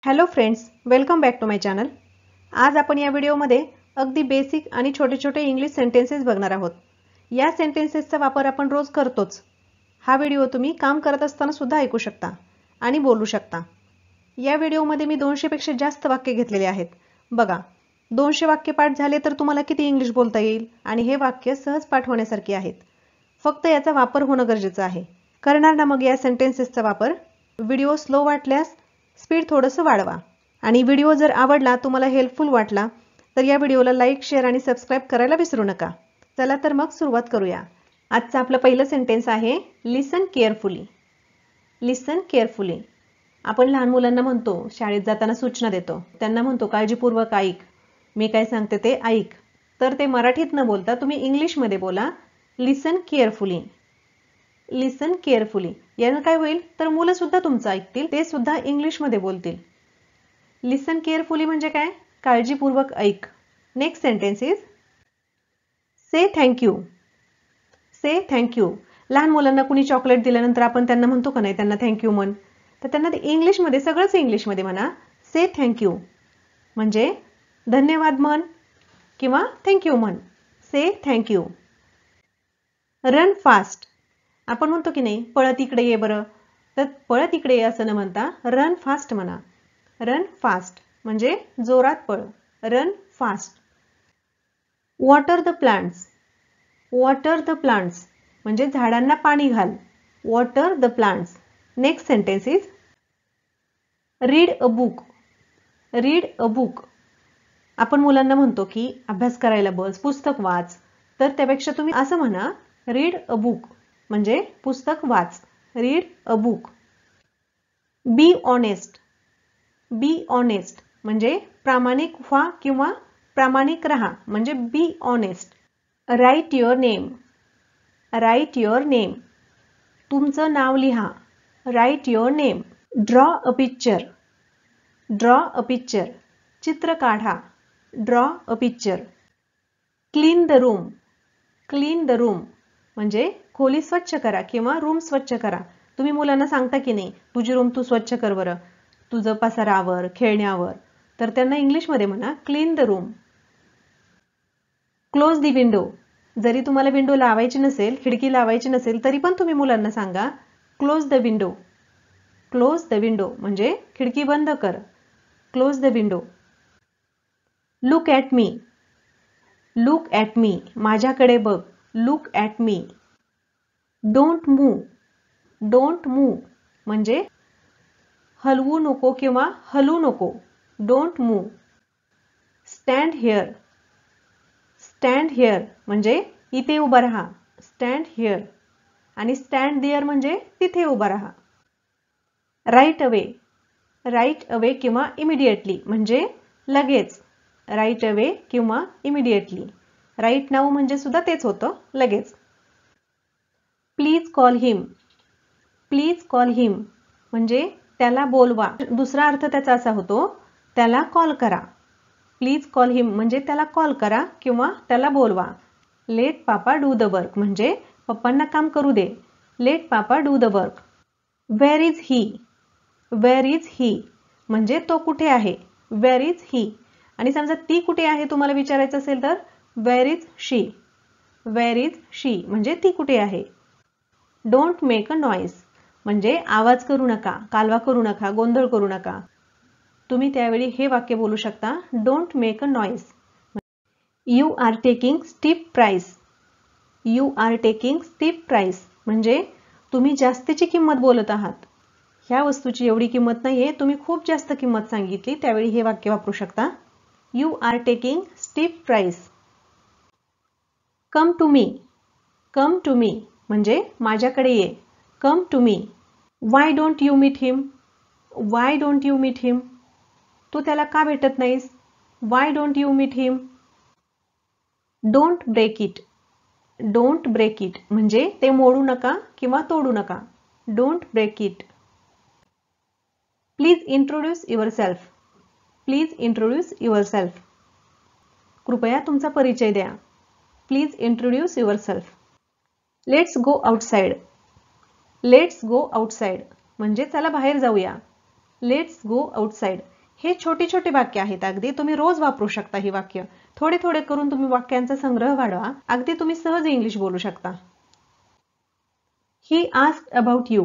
Hello friends, welcome back to my channel. आज आपण या व्हिडिओमध्ये अगदी बेसिक आणि छोटे छोटे इंग्लिश सेंटेन्सेस बघणार आहोत। या सेंटेन्सेसचा वापर आपण रोज करतोच। हा व्हिडिओ तुम्ही काम करत असताना सुद्धा ऐकू शकता आणि बोलू शकता। या व्हिडिओमध्ये मी 200 पेक्षा जास्त वाक्य घेतलेले आहेत। बघा, 200 वाक्य पाठ झाले तर तुम्हाला किती इंग्लिश बोलता येईल आणि हे वाक्य सहज पाठ होण्यासारखी आहेत। फक्त याचा वापर होणं गरजेचं आहे। करणार ना मग या सेंटेन्सेसचा वापर? व्हिडिओ स्लो वाटल्यास स्पीड थोडंसं वाढवा आणि व्हिडिओ जर आवडला, तुम्हाला हेल्पफुल वाटला तर या व्हिडिओला लाईक, शेअर आणि सबस्क्राइब करायला विसरू नका। चला तर मग सुरुवात करूया। आजचं आपलं पहिलं सेंटेन्स आहे लिसन केअरफुली। लिसन केअरफुली। आपण लहान मुलांना म्हणतो, शाळेत जाताना सूचना देतो, त्यांना म्हणतो काळजीपूर्वक ऐक, मी काय सांगते ते ऐक। तर ते मराठीत न बोलता तुम्ही इंग्लिशमध्ये बोला, लिसन केअरफुली। लिसन केअरफुली। यानं काय होईल तर मुलं सुद्धा तुमचं ऐकतील, ते सुद्धा इंग्लिशमध्ये बोलतील। लिसन केअरफुली म्हणजे काय? काळजीपूर्वक ऐक। Next sentence is say thank you. Say thank you. लहान मुलांना कुणी चॉकलेट दिल्यानंतर आपण त्यांना म्हणतो का नाही, त्यांना थँक्यू म्हण, तर त्यांना ते इंग्लिशमध्ये, सगळंच इंग्लिशमध्ये म्हणा, से थँक्यू म्हणजे धन्यवाद म्हण किंवा थँक्यू म्हण, से थँक्यू। Run fast. आपण म्हणतो की नाही, पळत इकडे ये बरं, तर पळत इकडे ये असं न म्हणता रन फास्ट म्हणा। रन फास्ट म्हणजे जोरात पळ, run fast. Water the plants. Water the plants म्हणजे झाडांना पाणी घाल, water the plants. Next sentence is read a book. Read a book. आपण मुलांना म्हणतो की अभ्यास करायला बस, पुस्तक वाच, तर त्यापेक्षा तुम्ही असं म्हणा, रीड अ बुक म्हणजे पुस्तक वाच, read a book. Be honest. Be honest म्हणजे प्रामाणिक व्हा किंवा प्रामाणिक रहा, म्हणजे be honest. Write your name. Write your name तुमचं नाव लिहा, write your name. Draw a picture. Draw a picture चित्र काढा, draw a picture. Clean the room. Clean the room म्हणजे खोली स्वच्छ करा किंवा रूम स्वच्छ करा। तुम्ही मुलांना सांगता की नाही, तुझी रूम तू स्वच्छ कर बरं, तुझं पसारावर, खेळण्यावर, तर त्यांना इंग्लिशमध्ये म्हणा clean the room. Close the window. जरी तुम्हाला विंडो लावायची नसेल, खिडकी लावायची नसेल, तरी पण तुम्ही मुलांना सांगा close the window. Close the window म्हणजे खिडकी बंद कर, close the window. Look at me. Look at me माझ्याकडे बघ, look at me. Don't move. Don't move म्हणजे हलवू नको किंवा हलू नको, don't move. Stand here. Stand here म्हणजे इथे उभा राहा, स्टँड हिअर। आणि स्टँड देअर म्हणजे तिथे उभा राहा। Right away. राईट अवे किंवा इमिडिएटली म्हणजे लगेच, राईट अवे किंवा इमिडिएटली। राईट नाऊ म्हणजे सुद्धा तेच होतं, लगेच। Please call him. Please call him म्हणजे त्याला बोलवा, दुसरा अर्थ त्याचा असा होतो, त्याला कॉल करा। प्लीज कॉल हिम म्हणजे त्याला कॉल करा किंवा त्याला बोलवा। Let papa do the work म्हणजे पप्पांना काम करू दे, let papa do the work. Where is he. Where is he म्हणजे तो कुठे आहे, वेअर इज ही। आणि समजा ती कुठे आहे तुम्हाला विचारायचं असेल तर where is she. Where is she म्हणजे ती कुठे आहे। डोंट मेक अ नॉईज म्हणजे आवाज करू नका, कालवा करू नका, गोंधळ करू नका। तुम्ही त्यावेळी हे वाक्य बोलू शकता, don't make a noise. You are taking steep price. You are taking steep price म्हणजे तुम्ही जास्तीची किंमत बोलत आहात, ह्या वस्तूची एवढी किंमत नाहीये, तुम्ही खूप जास्त किंमत सांगितली, त्यावेळी हे वाक्य वापरू शकता, you are taking steep price. Come to me. Come to me म्हणजे माझ्याकडे ये, come to me. Why don't you meet him. Why don't you meet him तू त्याला का भेटत नाहीस, why don't you meet him. Don't break it. Don't break it म्हणजे ते मोडू नका किंवा तोडू नका, don't break it. Please introduce yourself. Please introduce yourself कृपया तुमचा परिचय द्या, please introduce yourself. Let's go outside. Let's go outside म्हणजे चला बाहेर जाऊया, लेट्स गो आउटसाइड। हे छोटी छोटी वाक्य आहेत, अगदी तुम्ही रोज वापरू शकता ही वाक्य. थोडे थोडे करून तुम्ही वाक्यांचा संग्रह वाढवा, अगदी तुम्ही सहज इंग्लिश बोलू शकता. He asked about you.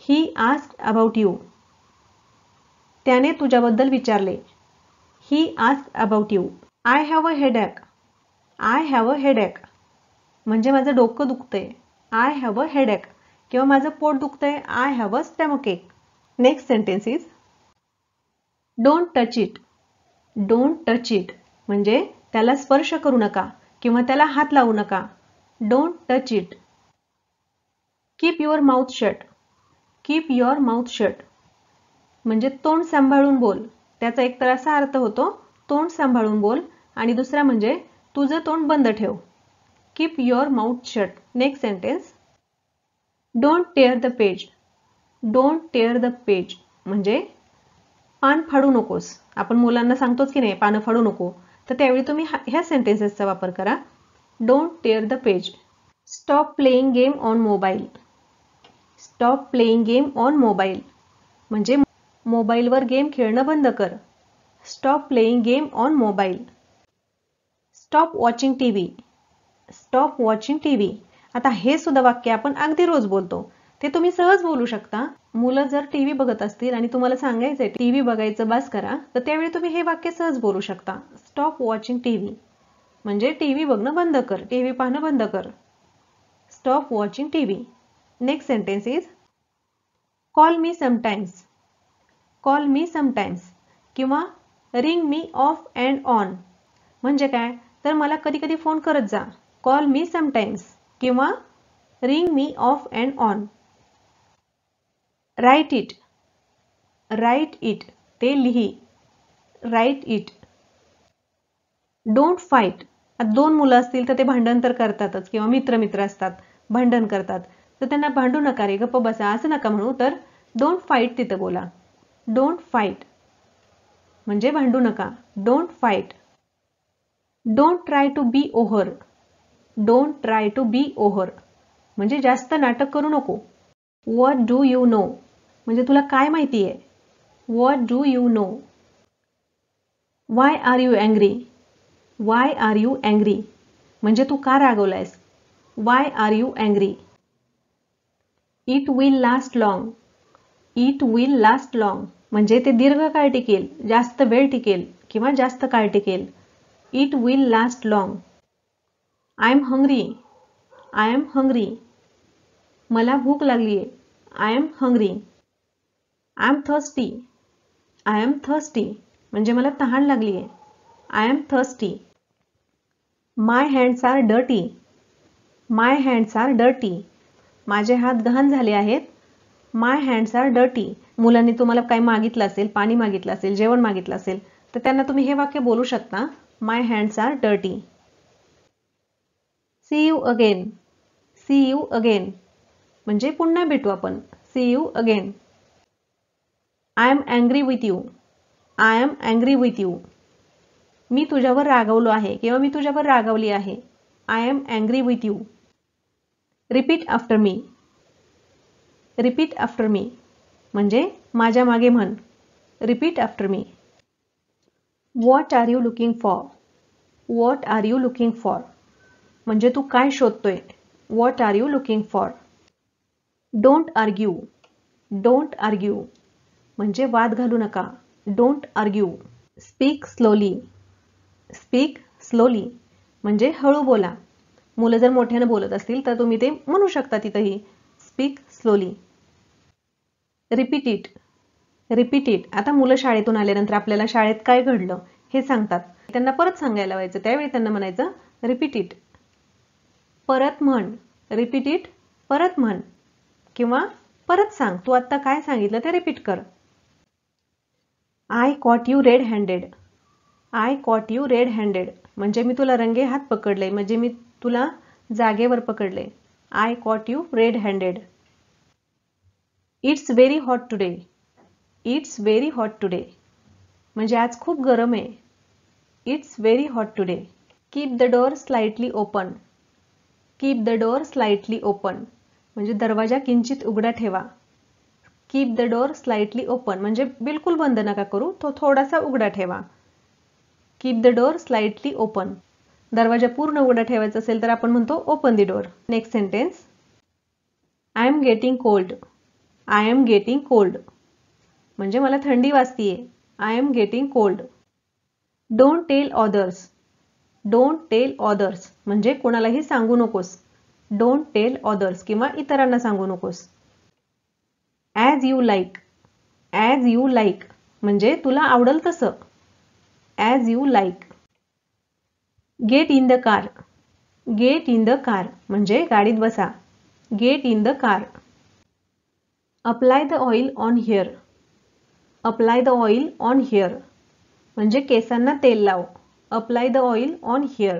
He asked about you. त्याने तुझ्याबद्दल विचारले. He asked about you. I have a headache. I have a headache म्हणजे माझं डोकं दुखतंय. I have a headache. किंवा माझं पोट दुखतंय. आय हॅव अ स्टमक एक. Next sentence is don't touch it. Don't touch it म्हणजे त्याला स्पर्श करू नका किंवा त्याला हात लावू नका. Don't touch it. Keep your mouth shut. Keep your mouth shut म्हणजे तोंड सांभाळून बोल. त्याचा एक तर असा अर्थ होतो तोंड सांभाळून बोल आणि दुसरा म्हणजे तुझं तोंड बंद ठेव. Keep your mouth shut. Next sentence don't tear the page. Don't tear the page म्हणजे पान फाडू नकोस. आपण मुलांना सांगतोच की नाही पानं फाडू नको, तर त्यावेळी तुम्ही ह्या सेंटेन्सेसचा वापर करा. Don't tear the page. Stop playing game on mobile. Stop playing game on mobile म्हणजे मोबाईलवर गेम खेळणं बंद कर. Stop playing game on mobile. Stop watching TV. Stop watching TV. आता हे सुद्धा वाक्य आपण अगदी रोज बोलतो, ते तुम्ही सहज बोलू शकता. मुलं जर टीव्ही बघत असतील आणि तुम्हाला सांगायचंय टीव्ही बघायचं बस करा, तर त्यावेळी तुम्ही हे वाक्य सहज बोलू शकता. स्टॉप वॉचिंग टीव्ही म्हणजे टीव्ही बघणं बंद कर, टीव्ही पाहणं बंद कर. Stop watching TV. Next sentence is call me sometimes. Call me sometimes किंवा ring me off and on म्हणजे काय, तर मला कधी कधी फोन करत जा. कॉल मी समटाइम्स किंवा ring me off and on. Write it. Write it ते लिही. Write it. Don't fight. दोन मुलं असतील तर ते भांडण तर करतातच किंवा मित्र मित्र असतात भांडण करतात, तर त्यांना भांडू नका रे गप्प बसा असं नका म्हणू, तर डोंट फाईट तिथं बोला. डोंट फाईट म्हणजे भांडू नका. Don't fight. Don't try to be over. Don't try to be over म्हणजे जास्त नाटक करू नको. व्हॉट डू यू नो म्हणजे तुला काय माहिती आहे. What do you know. Why are you angry. Why are you angry म्हणजे तू का रागवलायस. Why are you angry. It will last long. It will last long म्हणजे ते दीर्घकाळ टिकेल, जास्त वेळ टिकेल किंवा जास्त काळ टिकेल. It will last long. I am hungry. I am hungry मला भूक लागली आहे. I am hungry. I am thirsty. I am thirsty म्हणजे मला तहान लागली आहे. I am thirsty. My hands are dirty. My hands are dirty माझे हात घाण झाले आहेत. My hands are dirty. मुलांनी तुम्हाला काही मागितलं असेल, पाणी मागितलं असेल, जेवण मागितलं असेल, तर त्यांना तुम्ही हे वाक्य बोलू शकता. My hands are dirty. See you again. See you again म्हणजे पुन्हा भेटू आपण. See you again. I am angry with you. I am angry with you मी तुझ्यावर रागवलो आहे किंवा मी तुझ्यावर रागवली आहे. I am angry with you. Repeat after me. Repeat after me म्हणजे माझ्या मागे म्हण. Repeat after me. What are you looking for. What are you looking for म्हणजे तू काय शोधतोय. What are you looking for. Don't argue. Don't argue म्हणजे वाद घालू नका. Don't argue. Speak slowly. Speak slowly म्हणजे हळू बोला. मुलं जर मोठ्यानं बोलत असतील तर तुम्ही ते म्हणू शकता तिथंही. Speak slowly. Repeat it. Repeat it आता मुलं शाळेतून आल्यानंतर आपल्याला शाळेत काय घडलं हे सांगतात, त्यांना परत सांगायला लावायचं. त्यावेळी त्यांना म्हणायचं रिपीट इट. परत म्हण. रिपीट इट परत म्हण किंवा परत सांग. तू आत्ता काय सांगितलं ते रिपीट कर. I caught you red handed. I caught you red handed म्हणजे मी तुला रंगे हात पकडले, म्हणजे मी तुला जागेवर पकडले. I caught you red handed. It's very hot today. It's very hot today म्हणजे आज खूप गरम आहे. It's very hot today. Keep the door slightly open. Keep the door slightly open म्हणजे दरवाजा किंचित उघडा ठेवा. Keep the door slightly open म्हणजे बिलकुल बंद नका करू, तो थोडासा उघडा ठेवा. Keep the door slightly open. दरवाजा पूर्ण उघडा ठेवायचा असेल तर आपण म्हणतो open the door. Next sentence, I am getting cold. I am getting cold म्हणजे मला थंडी वाजतीये. I am getting cold. Don't tell others. Don't tell others म्हणजे कोणालाही सांगू नकोस. डोंट टेल ऑदर्स किंवा इतरांना सांगू नकोस. As you like. As you like म्हणजे तुला आवडल तसं. As you like. Get in the car. Get in the car म्हणजे गाडीत बसा. Get in the car. Apply the oil on hair. Apply the oil on hair म्हणजे केसांना तेल लाव. Apply the oil on hair.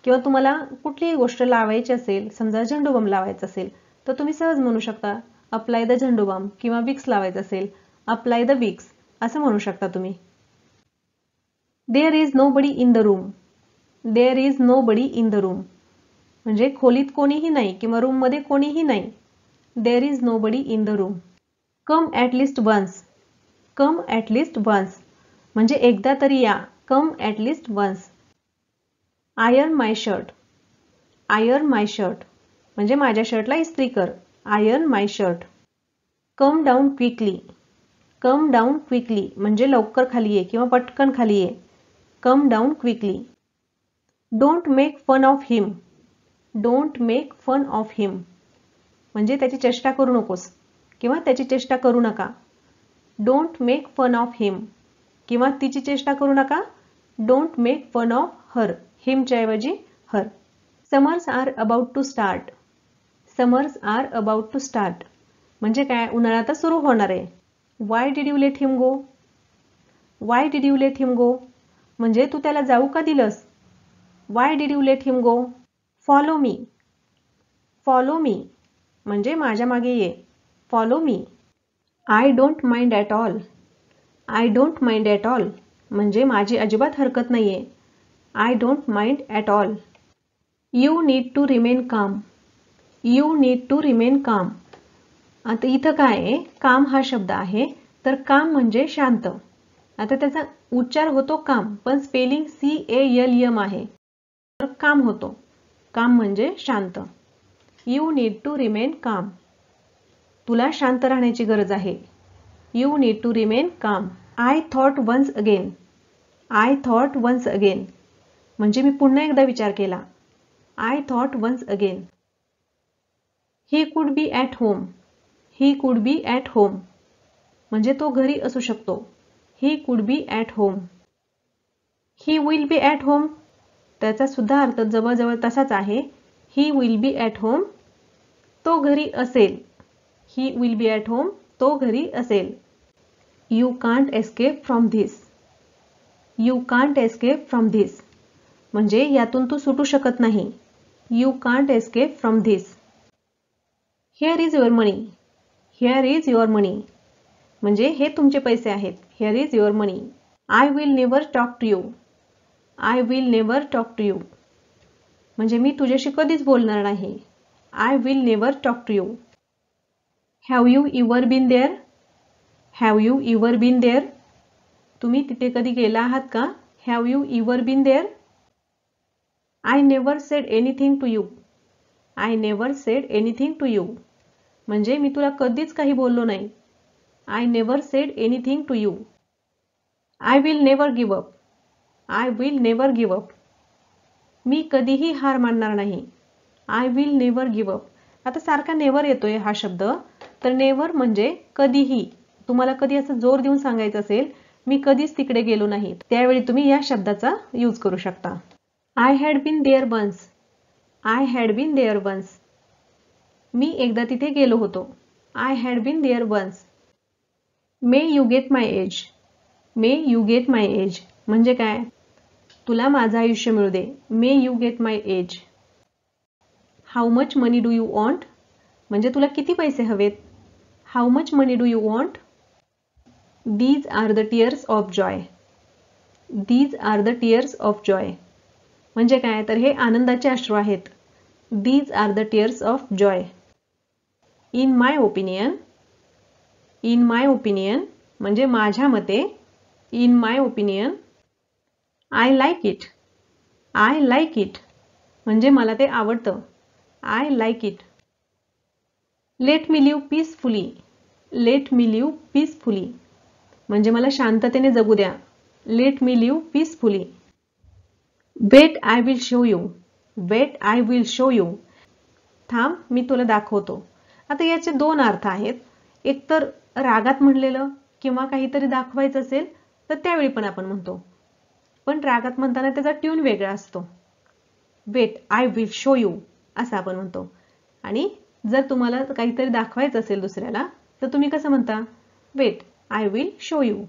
किंवा तुम्हाला कुठलीही गोष्ट लावायची असेल, समजा झेंडूबाम लावायचा असेल तर तुम्ही सहज म्हणू शकता अप्लाय द झेंडूबाम. किंवा विक्स लावायचं असेल अप्लाय द विक्स असं म्हणू शकता तुम्ही. There is nobody in the room. There is nobody in the room म्हणजे खोलीत कोणीही नाही किंवा रूममध्ये कोणीही नाही. There is nobody in the room. Come at least once. Come at least once म्हणजे एकदा तरी या. Come at least once. Iron my shirt. Iron my shirt म्हणजे माझ्या शर्टला इस्त्री कर. Iron my shirt. Come down quickly. Come down quickly म्हणजे लवकर खाली ये किंवा पटकन खाली ये. Come down quickly. Don't make fun of him. Don't make fun of him म्हणजे त्याची चेष्टा करू नकोस किंवा त्याची चेष्टा करू नका. Don't make fun of him किंवा तिची चेष्टा करू नका. Don't make fun of her. हिमच्या ऐवजी her. Summers are about to start. Summers are about to start म्हणजे काय, उन्हाळा आता सुरू होणार आहे. Why did you let him go. Why did you let him go म्हणजे तू त्याला जाऊ का दिलंस. Why did you let him go. Follow me. Follow me म्हणजे माझ्या मागे ये. Follow me. I don't mind at all. I don't mind at all म्हणजे माझी अजिबात हरकत नाहीये. I don't mind at all. You need to remain calm. You need to remain calm. आता इथं काय आहे, काम हा शब्द आहे तर काम म्हणजे शांत. आता त्याचा उच्चार होतो काम पण स्पेलिंग CALM आहे तर काम होतो. काम म्हणजे शांत. यू नीड टू रिमेन काम. तुला शांत राहण्याची गरज आहे. You need to remain calm. I thought once again. I thought once again म्हणजे मी पुन्हा एकदा विचार केला. I thought once again. He could be at home. He could be at home म्हणजे तो घरी असू शकतो. He could be at home. He will be at home त्याचा सुद्धा अर्थ जवळजवळ तसाच आहे. He will be at home तो घरी असेल. He will be at home तो घरी असेल. You can't escape from this. You can't escape from this म्हणजे यातून तू सुटू शकत नाही. You can't escape from this. Here is your money. Here is your money म्हणजे हे तुमचे पैसे आहेत. Here is your money. I will never talk to you. I will never talk to you म्हणजे मी तुझ्याशी कधीच बोलणार नाही. I will never talk to you. Have you ever been there. Have you ever been there तुम्ही तिथे कधी गेला आहात का. Have you ever been there. I never said anything to you. I never said anything to you म्हणजे मी तुला कधीच काही बोललो नाही. I never said anything to you. I will never give up. I will never give up मी कधीही हार मानणार नाही. I will never give up. आता सारखा नेवर येतोय हा शब्द तर नेवर म्हणजे कधीही. तुम्हाला कधी असं जोर देऊन सांगायचं असेल मी कधीच तिकडे गेलो नाही त्यावेळी तुम्ही या शब्दाचा यूज करू शकता. I had been there once. I had been there once मी एकदा तिथे गेलो होतो. I had been there once. May you get my age. May you get my age म्हणजे काय, तुला माझं आयुष्य मिळू दे. May you get my age. How much money do you want म्हणजे तुला किती पैसे हवेत. How much money do you want. These are the tears of joy. These are the tears of joy म्हणजे काय, तर हे आनंदाचे अश्रू आहेत. These are the tears of joy. In my opinion. In my opinion म्हणजे माझ्या मते. In my opinion. I like it. I like it म्हणजे मला ते आवडतं. I like it. Let me live peacefully. Let me live peacefully म्हणजे मला शांततेने जगू द्या. Let me live peacefully. Wait I will show you. Wait I will show you. थांब मी तुला दाखवतो. आता याचे दोन अर्थ आहेत. एक तर रागात म्हणलेलं किंवा काहीतरी दाखवायचं असेल तर त्यावेळी पण आपण म्हणतो, पण रागात म्हणताना त्याचा ट्यून वेगळा असतो. Weight I will show you असं आपण म्हणतो. आणि जर तुम्हाला काहीतरी दाखवायचं असेल दुसऱ्याला तर तुम्ही कसं म्हणता? Weight I will show you.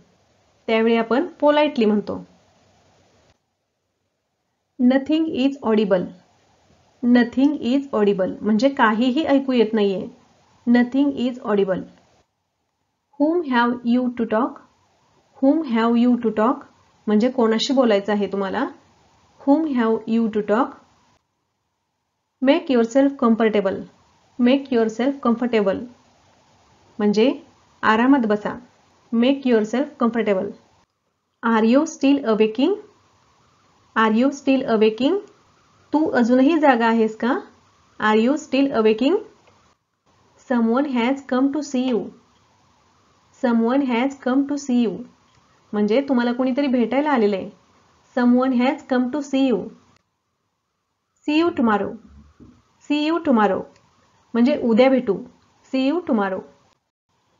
त्यावेळी आपण पोलाइटली म्हणतो. Nothing is Audible. Nothing is Audible म्हणजे काहीही ऐकू येत नाहीये. Nothing is Audible. whom have you to talk. whom have you to talk म्हणजे कोणाशी बोलायचं आहे तुम्हाला. whom have you to talk. make yourself comfortable. make yourself comfortable म्हणजे आरामात बसा. make yourself comfortable. are you still awaking. are you still awaking तू अजूनही जागा आहेस का? are you still awaking. someone has come to see you. someone has come to see you म्हणजे तुम्हाला कोणीतरी भेटायला आलेलं आहे. someone has come to see you. see you tomorrow. see you tomorrow म्हणजे उद्या भेटू. see you tomorrow.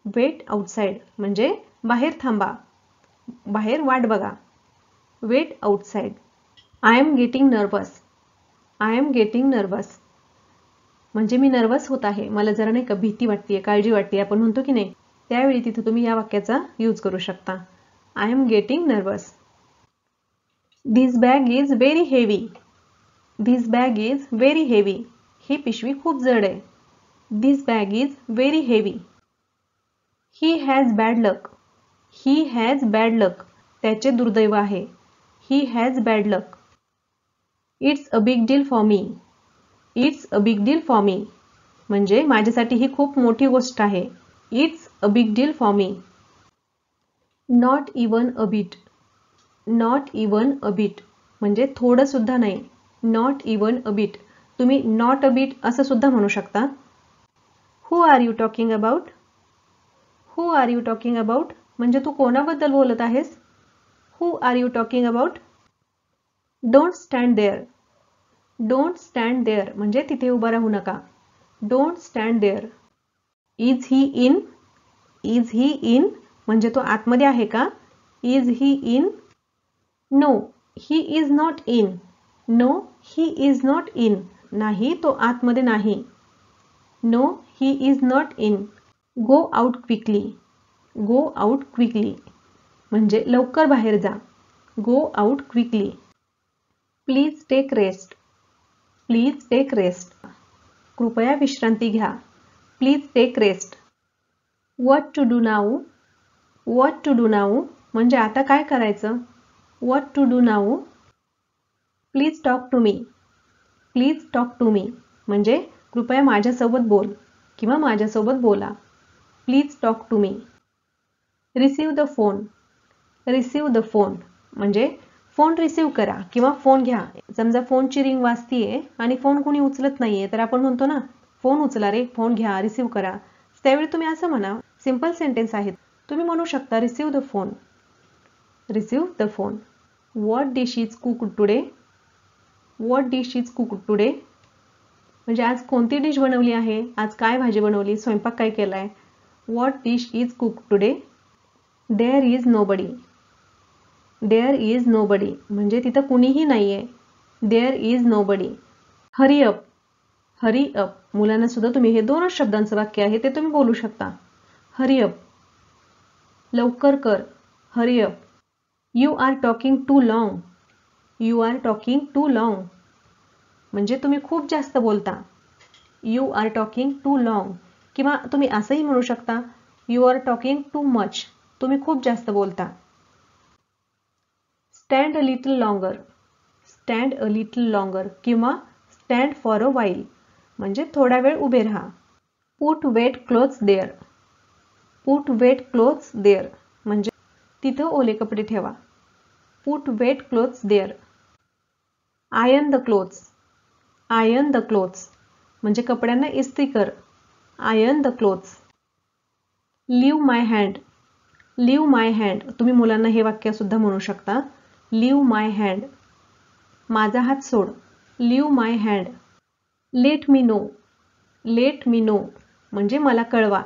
wait outside म्हणजे बाहेर थांबा, बाहेर वाट बघा. wait outside. I am getting nervous. I am getting nervous म्हणजे मी नर्वस होत आहे, मला जरा नाही का भीती वाटते, काळजी वाटते आपण म्हणतो की नाही, त्यावेळी तिथे तुम्ही या वाक्याचा यूज करू शकता. I am getting nervous. This bag is very heavy. This bag is very heavy ही पिशवी खूप जड आहे. This bag is very heavy. He has bad luck. He has bad luck त्याचे दुर्दैव आहे. He has bad luck. It's a big deal for me. It's a big deal for me म्हणजे माझ्यासाठी ही खूप मोठी गोष्ट आहे. It's a big deal for me. Not even a bit. Not even a bit म्हणजे थोडं सुद्धा नाही. नॉट इवन अ बिट तुम्ही नॉट अ बिट असं सुद्धा म्हणू शकता. Who are you talking about. Who are you talking about म्हणजे तू कोणाबद्दल बोलत आहेस. Who are you talking about. Don't stand there. Don't stand there म्हणजे तिथे उभा राहू नका. Don't stand there. Is he in. Is he in म्हणजे तो आतमध्ये आहे का. Is he in. No he is not in. No he is not in नाही तो आतमध्ये नाही. No he is not in. Go out quickly. Go out quickly म्हणजे लवकर बाहेर जा. Go out quickly. Please take rest. Please take rest कृपया विश्रांती घ्या. Please take rest. What to do now. What to do now म्हणजे आता काय करायचं. What to do now. Please talk to me. Please talk to me म्हणजे कृपया माझ्यासोबत बोल किंवा माझ्यासोबत बोला. Please talk to me. Receive the phone. Receive the phone म्हणजे फोन रिसीव करा किंवा फोन घ्या. समजा फोनची रिंग वाजतीये आणि फोन कोणी उचलत नाहीये तर आपण म्हणतो ना फोन उचला रे, फोन घ्या, रिसीव करा. त्यावेळी तुम्ही असं म्हणा. सिंपल सेंटेन्स आहेत. तुम्ही म्हणू शकता receive the phone. Receive the phone. What dish is cooked today. What dish is cooked today म्हणजे आज कोणती डिश बनवली आहे, आज काय भाजी बनवली, स्वयंपाक काय केलाय. What dish is cooked today. There is nobody. There is nobody म्हणजे तिथं कुणीही नाहीये. There is nobody. Hurry up. Hurry up मुलांना सुद्धा तुम्ही हे दोनच शब्दांचं वाक्य आहे ते तुम्ही बोलू शकता. Hurry up. लवकर कर. Hurry up. You are talking too long. You are talking too long म्हणजे तुम्ही खूप जास्त बोलता. You are talking too long किंवा तुम्ही असंही म्हणू शकता you are talking too much तुम्ही खूप जास्त बोलता. Stand a little longer. Stand a little longer किंवा स्टँड फॉर अ वाईल म्हणजे थोडा वेळ उभे राहा. Put wet clothes there. Put wet clothes there म्हणजे तिथं ओले कपडे ठेवा. Put wet clothes there. Iron the clothes. Iron the clothes म्हणजे कपड्यांना इस्त्री कर. Iron the clothes. Leave my hand. Leave my hand. तुम्ही मुलांना हे वाक्य सुद्धा म्हणू शकता. Leave my hand. माझा हात सोड. Leave my hand. Let me know. Let me know म्हणजे मला कळवा.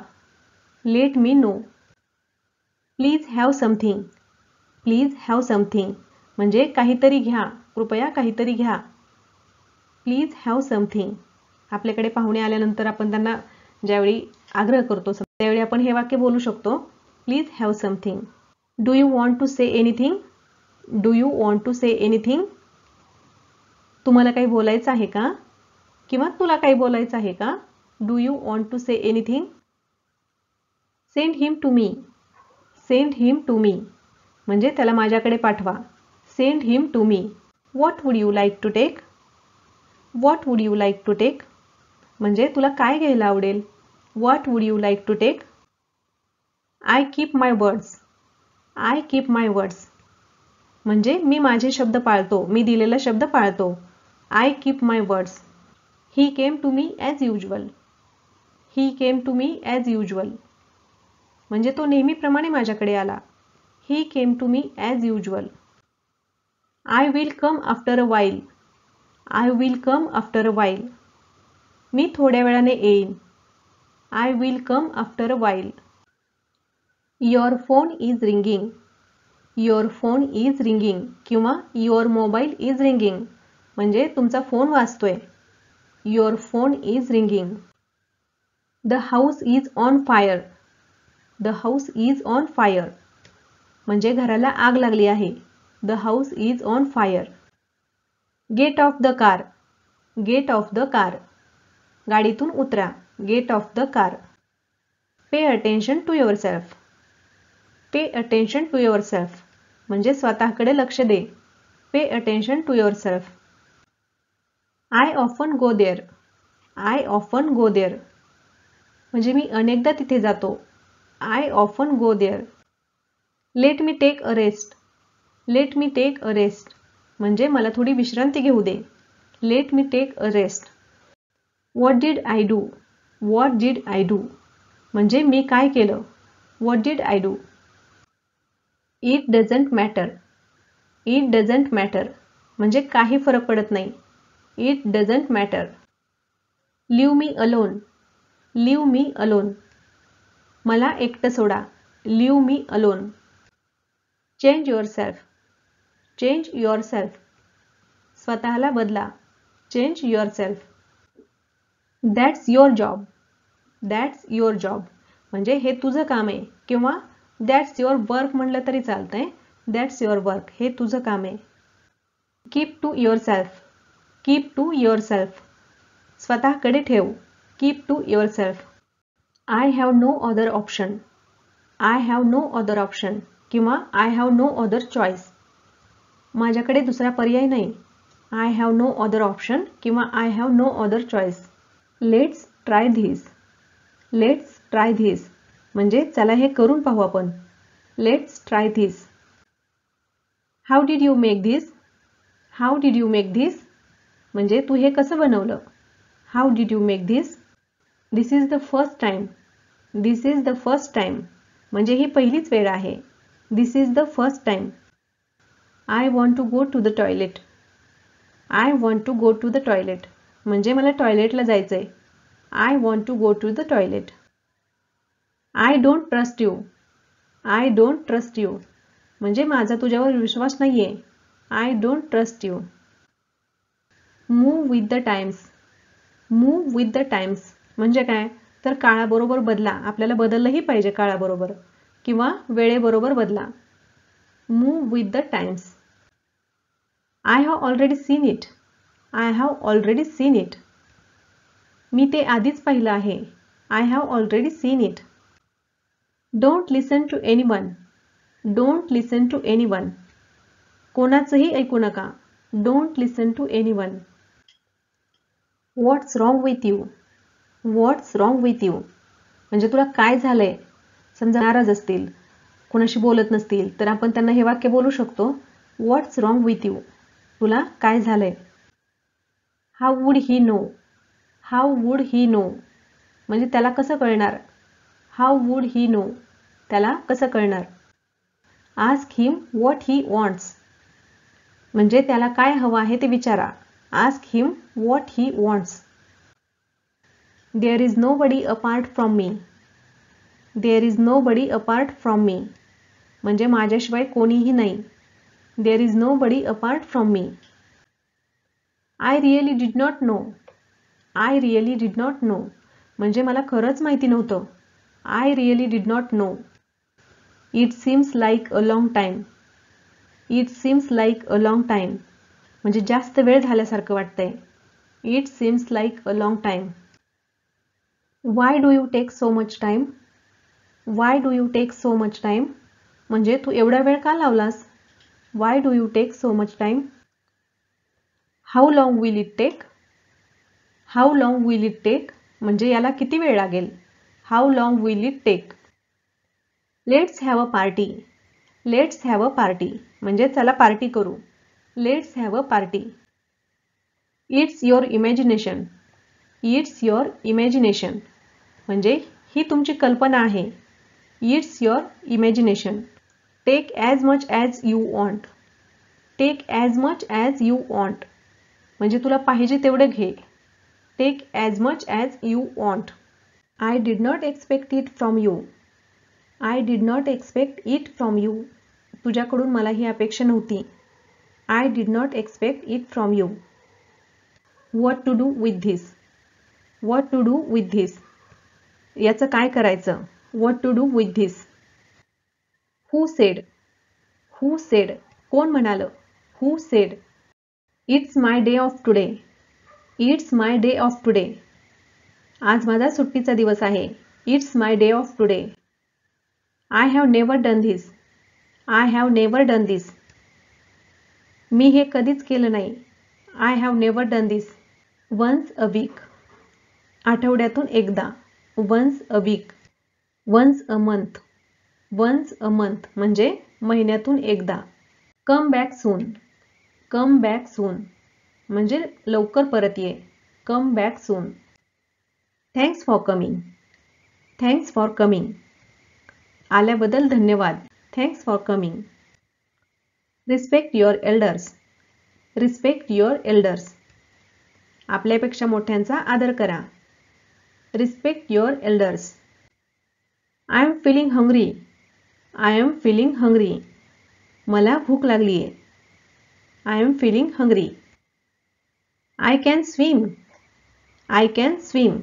Let me know. Please have something. Please have something म्हणजे काहीतरी घ्या, कृपया काहीतरी घ्या. Please have something. आपल्याकडे पाहुणे आल्यानंतर आपण त्यांना ज्यावेळी आग्रह करतो त्यावेळी आपण हे वाक्य बोलू शकतो. Please have something. Do you want to say anything. Do you want to say anything. तुम्हाला काही बोलायचं आहे का किंवा तुला काही बोलायचं आहे का. Do you want to say anything. Send him to me. Send him to me म्हणजे त्याला माझ्याकडे पाठवा. Send him to me. What would you like to take. What would you like to take म्हणजे तुला काय घ्यायला आवडेल. What would you like to take. I keep my words. I keep my words म्हणजे मी माझे शब्द पाळतो, मी दिलेला शब्द पाळतो. I keep my words. He came to me as usual. He came to me as usual म्हणजे तो नेहमीप्रमाणे माझ्याकडे आला. He came to me as usual. I will come after a while. I will come after a while मी थोड्या वेळाने येईन. I will come after a while. Your phone is ringing. Your phone is ringing किंवा your mobile is ringing म्हणजे तुमचा phone वाजतोय. Your phone is ringing. The house is on fire. The house is on fire म्हणजे घराला आग लागली आहे. The house is on fire. Get off the car. Get off the car गाडीतून उतरा. Get off the car. Pay attention to yourself. Pay attention to yourself म्हणजे स्वतःकडे लक्ष दे. Pay attention to yourself. I often go there. I often go there म्हणजे मी अनेकदा तिथे जातो. I often go there. Let me take a rest. Let me take a rest म्हणजे मला थोडी विश्रांती घेऊ दे. Let me take a rest. What did I do. What did I do म्हणजे मी काय केलं. What did I do. It doesn't matter. It doesn't matter म्हणजे काही फरक पडत नाही. It doesn't matter. Leave me alone. Leave me alone मला एकटं सोडा. Leave me alone. Change yourself. Change yourself स्वतःला बदला. Change your self. That's your job. That's your job म्हणजे हे तुझं काम आहे किंवा दॅट्स युअर वर्क म्हणलं तरी चालतंय. दॅट्स युअर वर्क हे तुझं काम आहे. Keep to yourself. Keep to yourself स्वतःकडे ठेव. Keep to yourself. I have no other option. I have no other option किंवा I have no other choice माझ्याकडे दुसरा पर्याय नाही. I have no other option किंवा I have no other choice. Let's try this. Let's try this म्हणजे चला हे करून पाहू आपण. Let's try this. How did you make this. How did you make this म्हणजे तू हे कसं बनवलं. How did you make this. This is the first time. This is the first time म्हणजे ही पहिलीच वेळ आहे. This is the first time. I want to go to the toilet. I want to go to the toilet म्हणजे मला टॉयलेटला जायचंय. I want to go to the toilet. I don't trust you. I don't trust you म्हणजे माझा तुझ्यावर विश्वास नाहीये. I don't trust you. Move with the times. Move with the times म्हणजे काय तर काळाबरोबर बदला. आपल्याला बदललंही पाहिजे काळाबरोबर किंवा वेळेबरोबर बदला. Move with the times. I have already seen it. I have already seen it मी ते आधीच पाहिलं आहे. I have already seen it. Don't listen to anyone. Don't listen to anyone कोणाचंही ऐकू नका. Don't listen to anyone. What's wrong with you. What's wrong with you म्हणजे तुला काय झालंय. समजा नाराज असतील, कोणाशी बोलत नसतील, तर आपण त्यांना हे वाक्य बोलू शकतो, व्हॉट्स रॉंग विथ यू? तुला काय झालंय? How would he know? How would he know म्हणजे त्याला कसं कळणार? हाऊ वुड ही नो त्याला कसं कळणार? Ask him what he wants म्हणजे त्याला काय हवं आहे ते विचारा. Ask him what he wants. There is nobody apart from me. There is nobody apart from me म्हणजे माझ्याशिवाय कोणीही नाही. There is nobody apart from me. I really did not know. I really did not know म्हणजे मला खरंच माहिती नव्हतं. I really did not know. It seems like a long time. It seems like a long time म्हणजे जास्त वेळ झाल्यासारखं वाटतंय. It seems like a long time. Why do you take so much time? Why do you take so much time म्हणजे तू एवढा वेळ का लावलास? Why do you take so much time. How long will it take? How long will it take म्हणजे याला किती वेळ लागेल? How long will it take. Let's have a party. Let's have a party म्हणजे चला पार्टी करू. Let's have a party. It's your imagination. It's your imagination म्हणजे ही तुमची कल्पना आहे. It's your imagination. Take as much as you want. Take as much as you want म्हणजे तुला पाहिजे तेवढं घे. Take as much as you want. I did not expect it from you. I did not expect it from you तुझ्याकडून मला ही अपेक्षा नव्हती. I did not expect it from you. What to do with this. What to do with this याचं काय करायचं? What to do with this. Who said. Who said कोण म्हणालं? Who said. It's my day off today. It's my day off today आज माझा सुट्टीचा दिवस आहे. It's my day off today. I have never done this. I have never done this मी हे कधीच केलं नाही. I have never done this. Once a weak आठवड्यातून एकदा. Once a week. Once a month. Once a month म्हणजे महिन्यातून एकदा. कम बॅक सून. कम बॅक सून म्हणजे लवकर परत ये. Come back soon. Thanks for coming. Thanks for coming आल्याबद्दल धन्यवाद. Thanks for coming. Respect your elders. Respect your elders आपल्यापेक्षा मोठ्यांचा आदर करा. Respect your elders. I am feeling hungry. I am feeling hungry मला भूक लागली आहे. I am feeling hungry. I can swim. I can swim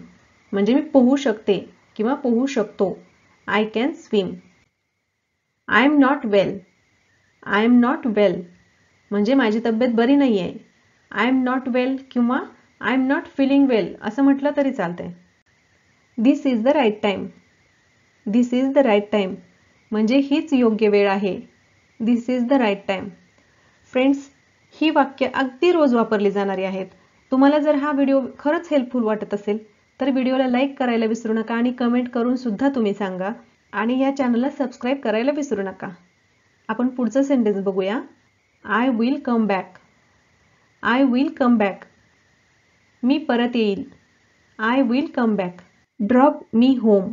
म्हणजे मी पोहू शकते किंवा पोहू शकतो. I can swim. I am not well. I am not वेल म्हणजे माझी तब्येत बरी नाही आहे. आय एम नॉट वेल किंवा I am not feeling well असं म्हटलं तरी चालतंय. This is the right time. This is the right time म्हणजे हीच योग्य वेळ आहे. This is the right time. Friends, ही वाक्य अगदी रोज वापरली जाणारी आहेत. तुम्हाला जर हा व्हिडिओ खरंच हेल्पफुल वाटत असेल तर व्हिडिओला लाईक करायला विसरू नका आणि कमेंट करून सुद्धा तुम्ही सांगा. आणि या चॅनलला सबस्क्राईब करायला विसरू नका. आपण पुढचं सेंटेन्स बघूया. I will come back. I will come back मी परत येईल. I will come back. Drop me home.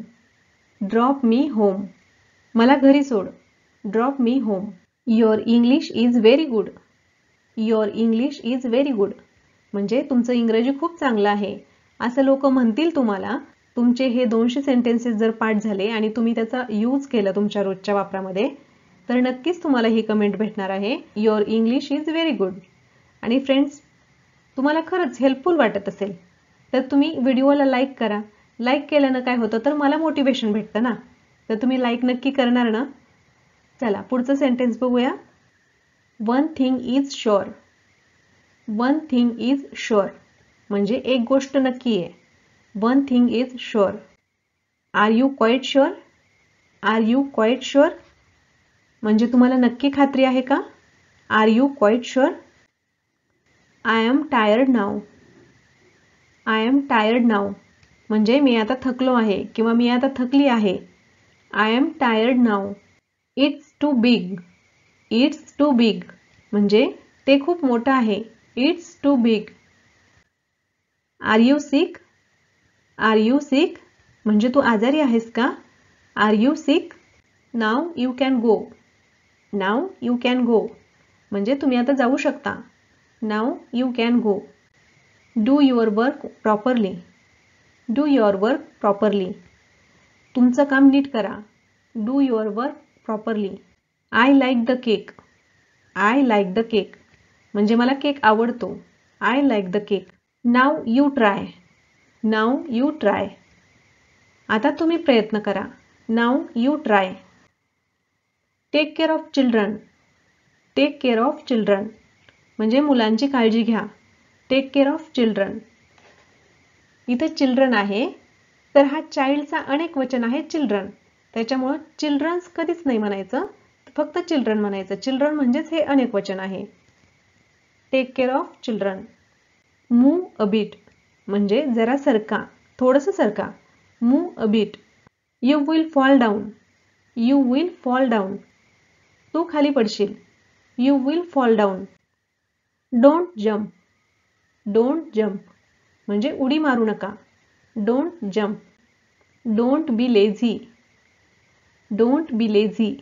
Drop me home मला घरी सोड. Drop me home. Your English is very good. Your English is very good म्हणजे तुमचं इंग्रजी खूप चांगलं आहे असं लोक म्हणतील तुम्हाला. तुमचे हे 200 सेंटेन्सेस जर पाठ झाले आणि तुम्ही त्याचा यूज केला तुमच्या रोजच्या वापरामध्ये तर नक्कीच तुम्हाला ही कमेंट भेटणार आहे. Your English is very good. आणि फ्रेंड्स, तुम्हाला खरंच हेल्पफुल वाटत असेल तर तुम्ही व्हिडिओला लाईक करा. लाईक केल्यानं काय होतं तर मला मोटिवेशन भेटतं ना. तर तुम्ही लाईक नक्की करणार ना. चला पुढचं सेंटेन्स बघूया. One thing is sure. One thing is sure म्हणजे एक गोष्ट नक्की आहे. One thing is sure. Are you quite sure. Are you quite sure म्हणजे तुम्हाला नक्की खात्री आहे का. Are you quite sure. I am tired now. I am tired now म्हणजे मी आता थकलो आहे किंवा मी आता थकली आहे. I am tired now. It's too big. It's too big म्हणजे ते खूप मोठं आहे. It's too big. Are you sick. Are you sick म्हणजे तू आजारी आहेस का. Are you sick. Now you can go. Now you can go म्हणजे तुम्ही आता जाऊ शकता. Now you can go. Do your work properly. Do your work properly तुमचं काम नीट करा. Do your work properly. I like the cake. I like the cake म्हणजे मला केक आवडतो. I like the cake. Now you try. Now you try आता तुम्ही प्रयत्न करा. Now you try. Take care of children. Take care of children म्हणजे मुलांची काळजी घ्या. Take care of children. इथे चिल्ड्रन आहे तर हा चाइल्डचा अनेक वचन आहे चिल्ड्रन. त्याच्यामुळे चिल्ड्रन्स कधीच नाही म्हणायचं, फक्त चिल्ड्रन म्हणायचं. चिल्ड्रन म्हणजेच हे अनेक वचन आहे. Take care of children. Move a bit म्हणजे जरा सरका, थोडंसं सरका. Move a bit. You will fall down. You will fall down तू खाली पडशील. You will fall down. Don't jump. Don't jump म्हणजे उडी मारू नका. Don't jump. Don't be lazy. Don't be lazy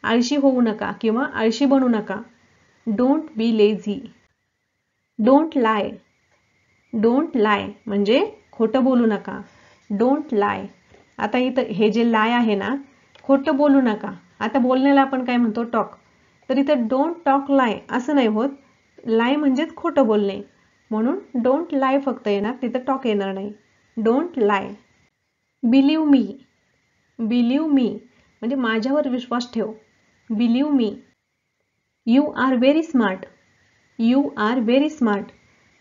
आळशी होऊ नका किंवा आळशी बनू नका. Don't be lazy. Don't lie. Don't lie म्हणजे खोटं बोलू नका. डोंट लाय. आता इथं हे जे लाय आहे ना, खोटं बोलू नका. आता बोलण्याला आपण काय म्हणतो, टॉक. तर इथं डोंट टॉक लाय असं नाही होत. लाय म्हणजेच खोटं बोलणे, म्हणून डोंट लाय फक्त येणार, तिथं टॉक येणार नाही. Don't lie. Believe me. Believe me म्हणजे माझ्यावर विश्वास ठेव. Believe me. You are very smart. You are very smart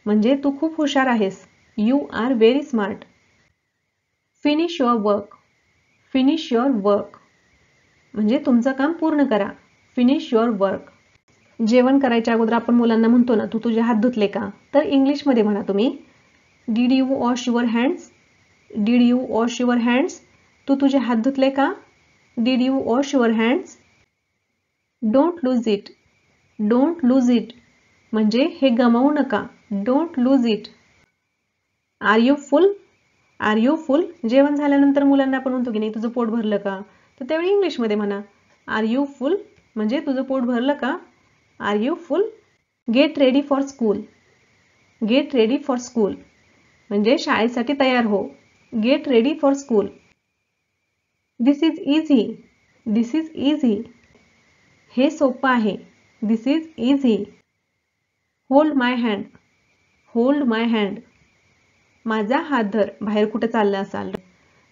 म्हणजे तू खूप हुशार आहेस. You are very smart. Finish your work. Finish your work म्हणजे तुमचं काम पूर्ण करा. Finish your work. जेवण करायच्या अगोदर आपण मुलांना म्हणतो ना, तू तुझे हात धुतले का, तर इंग्लिशमध्ये म्हणा तुम्ही, did you wash your hands. Did you wash your hands तू तुझे हात धुतले का. Did you wash your hands. Don't lose it. Don't lose it म्हणजे हे गमावू नका. Don't lose it. Are you full. Are you full जेवण झाल्यानंतर मुलांना आपण म्हणतो की नाही, तुझं पोट भरलं का, तर त्यावेळी इंग्लिशमध्ये म्हणा, आर यू फुल म्हणजे तुझं पोट भरलं का. Are you full. Get ready for school. Get ready for school म्हणजे शाळेसाठी तयार हो. Get ready for school. This is easy. This is easy हे सोपं आहे. This is easy. Hold my hand. Hold my hand माझा हात धर. बाहेर कुठं चाललं असाल,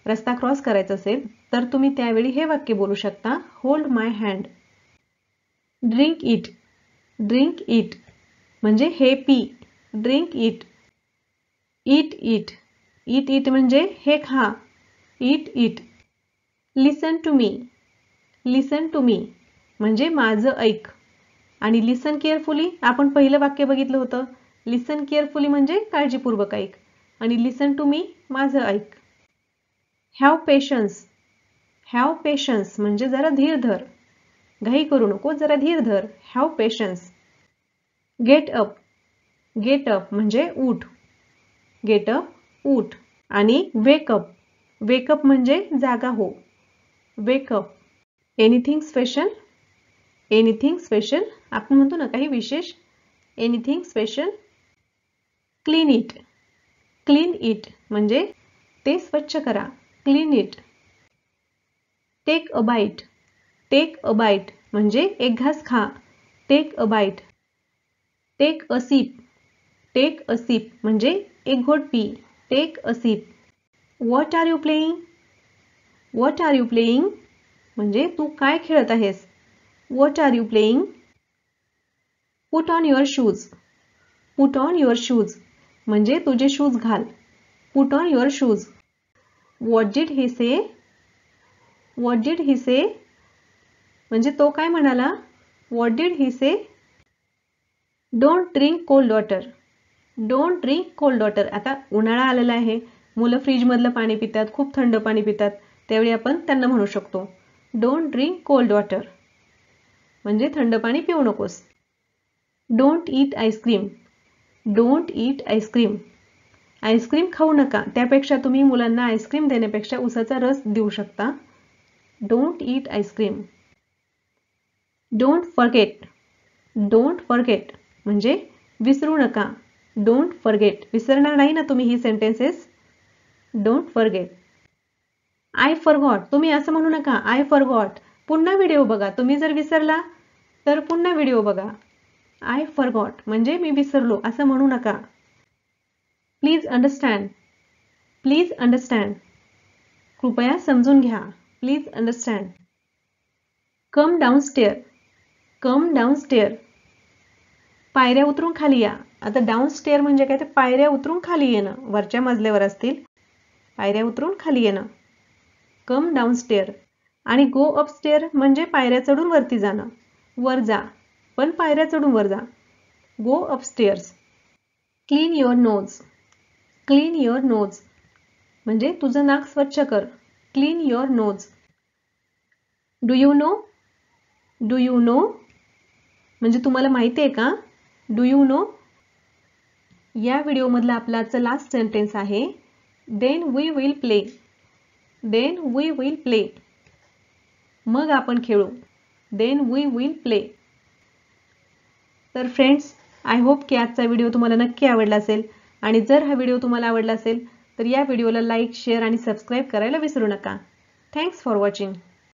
रस्ता क्रॉस करायचा असेल, तर तुम्ही त्यावेळी हे वाक्य बोलू शकता, hold my hand. Drink it. Drink it म्हणजे हे पी. Drink it. Eat it. Eat it म्हणजे हे खा. Eat it. Listen to me. Listen to me म्हणजे माझं ऐक. आणि लिसन केअरफुली आपण पहिलं वाक्य बघितलं होतं. लिसन केअरफुली म्हणजे काळजीपूर्वक ऐक, आणि लिसन टू मी माझं ऐक. Have patience. हॅव पेशन्स म्हणजे जरा धीर धर, घाई करू नको, जरा धीर धर. Have patience. Get up. Get up म्हणजे उठ. गेट अप उठ. आणि वेकअप. वेकअप म्हणजे जागा हो. Wake up. Anything special. Anything special आपण म्हणतो ना काही विशेष. Anything special. Clean it. Clean it म्हणजे ते स्वच्छ करा. Clean it. Take a bite. Take a bite म्हणजे एक घास खा. Take a bite. Take a sip. Take a sip म्हणजे एक घोट पी. Take a sip. What are you playing. What are you playing म्हणजे तू काय खेळत आहेस. What are you playing. Put on your shoes. Put on your shoes म्हणजे तुझे शूज घाल. Put on your shoes. What did he say. What did he say म्हणजे तो काय म्हणाला. What did he say. Don't drink cold water. Don't drink cold water. आता उन्हाळा आलेला आहे, मुलं फ्रीजमधलं पाणी पितात, खूप थंड पाणी पितात, त्यावेळी आपण त्यांना म्हणू शकतो डोंट ड्रिंक कोल्ड वॉटर, म्हणजे थंड पाणी पिऊ नकोस. Don't eat ice cream, don't eat ice cream, ice cream खाऊ नका. त्यापेक्षा तुम्ही मुलांना आईस्क्रीम देण्यापेक्षा उसाचा रस देऊ शकता. Don't eat ice cream. Don't forget, don't forget म्हणजे विसरू नका. डोंट फॉरगेट, विसरणार नाही ना तुम्ही ही sentences. Don't forget. I forgot, तुम्ही असं म्हणू नका आय फॉरगॉट. पुन्हा व्हिडिओ बघा. तुम्ही जर विसरला तर पुन्हा व्हिडिओ बघा. आय फॉरगॉट म्हणजे मी विसरलो असं म्हणू नका. प्लीज अंडरस्टँड, प्लीज अंडरस्टँड, कृपया समजून घ्या. Please understand. कम डाऊनस्टेअर, कम डाऊनस्टेअर, पायऱ्या उतरून खाली या. आता डाऊनस्टेअर म्हणजे काय, ते पायऱ्या उतरून खाली येणं. वरच्या मजल्यावर असतील, पायऱ्या उतरून खाली येणं. कम डाऊनस्टेअर. आणि गो अपस्टेअर म्हणजे पायऱ्या चढून वरती जाणं. वर जा, पण पायऱ्या चढून वर जा. Go upstairs. Clean your nose, clean your nose म्हणजे तुझं नाक स्वच्छ कर. Clean your nose. Do you know, do you know म्हणजे तुम्हाला माहिती आहे का. Do you know. या व्हिडिओमधला आपला आजचा लास्ट सेंटेन्स आहे then we will play, then we will play, मग आपण खेळू. Then we will play. तर फ्रेंड्स, आय होप की आजचा व्हिडिओ तुम्हाला नक्की आवडला असेल. आणि जर हा व्हिडिओ तुम्हाला आवडला असेल तर या व्हिडिओला लाईक, शेअर आणि सबस्क्राईब करायला विसरू नका. Thanks for watching.